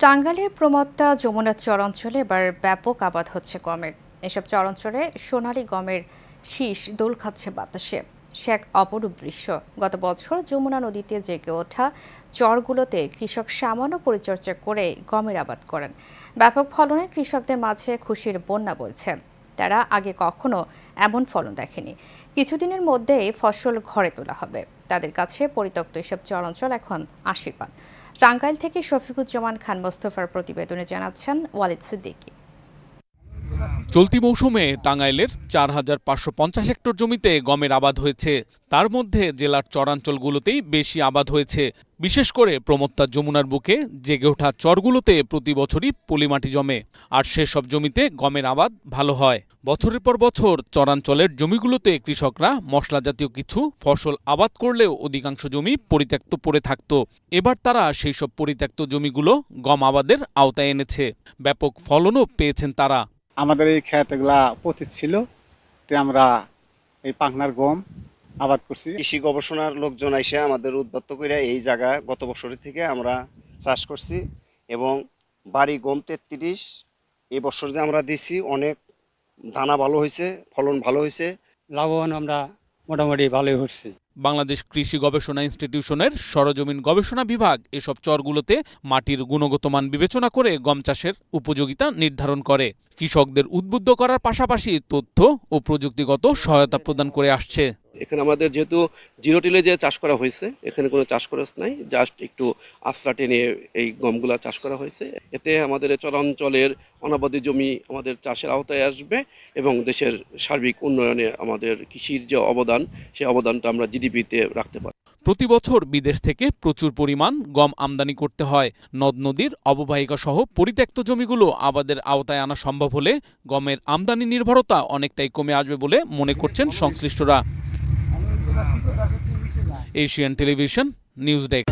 টাঙ্গাইলের প্রমত্তা যমুনা চরাঞ্চলে এবার ব্যাপক আবাদ হচ্ছে গমের। এসব চরাঞ্চলে সোনালী গমের শীষ দোল খাচ্ছে বাতাসে। সে এক অপরূপ দৃশ্য। গত বছর যমুনা নদীতে জেগে ওঠা চরগুলোতে কৃষক সামান্য পরিচর্যা করে গমের আবাদ করেন। ব্যাপক ফলনে কৃষকদের মাঝে খুশির বন্যা বইছে। তারা আগে কখনো এমন ফলন দেখেনি। কিছুদিনের মধ্যেই ফসল ঘরে তোলা হবে। তাদের কাছে পরিত্যক্ত এসব চরাঞ্চল এখন আশীর্বাদ। টাঙ্গাইল থেকে শফিকুজ্জামান খান মোস্তফার প্রতিবেদনে জানাচ্ছেন ওয়ালিদ সিদ্দিকী। চলতি মৌসুমে টাঙ্গাইলের ৪,৫৫০ হেক্টর জমিতে গমের আবাদ হয়েছে। তার মধ্যে জেলার চরাঞ্চলগুলোতেই বেশি আবাদ হয়েছে। বিশেষ করে প্রমত্তা যমুনার বুকে জেগে ওঠা চরগুলোতে প্রতি বছরই পলিমাটি জমে, আর সেসব জমিতে গমের আবাদ ভালো হয়। বছরের পর বছর চরাঞ্চলের জমিগুলোতে কৃষকরা মশলা জাতীয় কিছু ফসল আবাদ করলেও অধিকাংশ জমি পরিত্যক্ত পড়ে থাকত। এবার তারা সেই সব পরিত্যক্ত জমিগুলো গম আবাদের আওতায় এনেছে। ব্যাপক ফলনও পেয়েছেন তারা। আমাদের এই ক্ষেতগুলা পতিত ছিল, তো আমরা এই পাখনার গম আবাদ করছি। কৃষি গবেষণার লোকজন এসে আমাদের উদ্বুদ্ধ করে এই জায়গায় গত বছরের থেকে আমরা চাষ করছি এবং বাড়ি গম ৩৩। এই বছর যে আমরা দিছি অনেক দানা ভালো হয়েছে, ফলন ভালো হয়েছে, লাভবান আমরা মোটামুটি ভালোই হচ্ছে। বাংলাদেশ কৃষি গবেষণা ইনস্টিটিউশনের সরজমিন গবেষণা বিভাগ এসব চরগুলোতে মাটির গুণগত মান বিবেচনা করে গম চাষের উপযোগিতা নির্ধারণ করে। কৃষকদের উদ্বুদ্ধ করার পাশাপাশি তথ্য ও প্রযুক্তিগত সহায়তা প্রদান করে আসছে। এখানে আমাদের যেহেতু জিরো টিলে যে চাষ করা হয়েছে, এখানে কোনো চাষ খরচ নাই, জাস্ট একটু আশ্রা টেনে এই গমগুলা চাষ করা হয়েছে। এতে আমাদের চরাঞ্চলের অনাবাদি জমি আমাদের চাষের আওতায় আসবে এবং দেশের সার্বিক উন্নয়নে আমাদের কৃষির যে অবদান, সেই অবদানটা আমরা জিডিপিতে রাখতে পারি। প্রতি বছর বিদেশ থেকে প্রচুর পরিমাণ গম আমদানি করতে হয়। নদ নদীর অববাহিকা সহ পরিত্যক্ত জমিগুলো আবাদের আওতায় আনা সম্ভব হলে গমের আমদানি নির্ভরতা অনেকটাই কমে আসবে বলে মনে করছেন সংশ্লিষ্টরা। Asian television news desk.